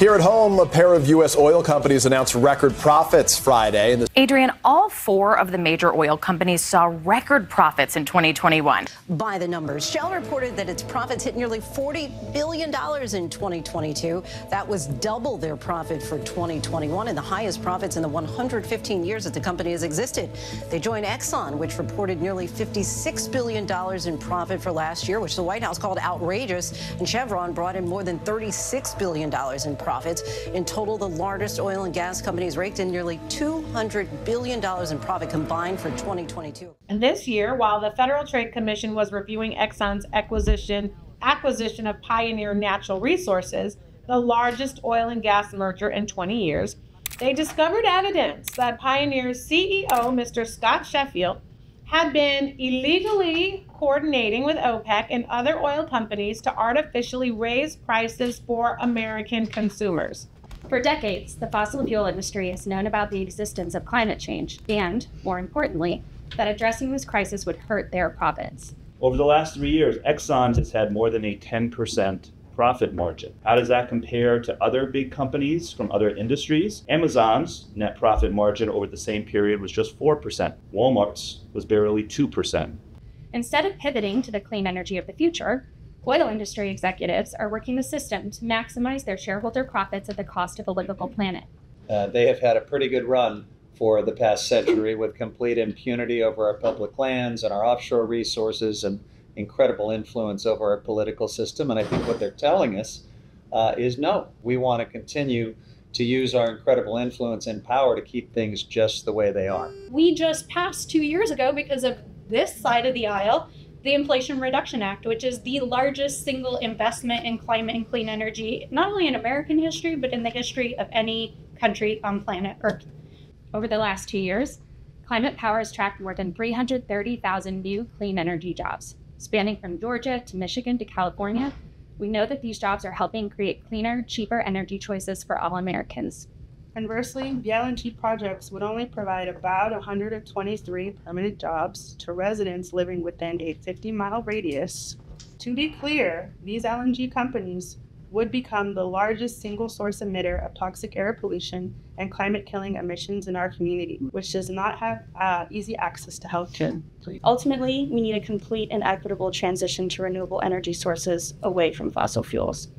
Here at home, a pair of U.S. oil companies announced record profits Friday. Adrian, all four of the major oil companies saw record profits in 2021. By the numbers, Shell reported that its profits hit nearly $40 billion in 2022. That was double their profit for 2021 and the highest profits in the 115 years that the company has existed. They joined Exxon, which reported nearly $56 billion in profit for last year, which the White House called outrageous. And Chevron brought in more than $36 billion in profits. In total, the largest oil and gas companies raked in nearly $200 billion in profit combined for 2022. And this year, while the Federal Trade Commission was reviewing Exxon's acquisition of Pioneer Natural Resources, the largest oil and gas merger in 20 years, they discovered evidence that Pioneer's CEO, Mr. Scott Sheffield, had been illegally coordinating with OPEC and other oil companies to artificially raise prices for American consumers. For decades, the fossil fuel industry has known about the existence of climate change and, more importantly, that addressing this crisis would hurt their profits. Over the last 3 years, Exxon has had more than a 10% profit margin. How does that compare to other big companies from other industries? Amazon's net profit margin over the same period was just 4%. Walmart's was barely 2%. Instead of pivoting to the clean energy of the future, oil industry executives are working the system to maximize their shareholder profits at the cost of a livable planet. They have had a pretty good run for the past century with complete impunity over our public lands and our offshore resources and incredible influence over our political system. And I think what they're telling us is no, we want to continue to use our incredible influence and power to keep things just the way they are. We just passed 2 years ago, because of this side of the aisle, the Inflation Reduction Act, which is the largest single investment in climate and clean energy, not only in American history, but in the history of any country on planet Earth. Over the last 2 years, Climate Power has tracked more than 330,000 new clean energy jobs. Spanning from Georgia to Michigan to California, we know that these jobs are helping create cleaner, cheaper energy choices for all Americans. Conversely, the LNG projects would only provide about 123 permanent jobs to residents living within a 50-mile radius. To be clear, these LNG companies would become the largest single source emitter of toxic air pollution and climate-killing emissions in our community, which does not have easy access to health care. Ultimately, we need a complete and equitable transition to renewable energy sources away from fossil fuels.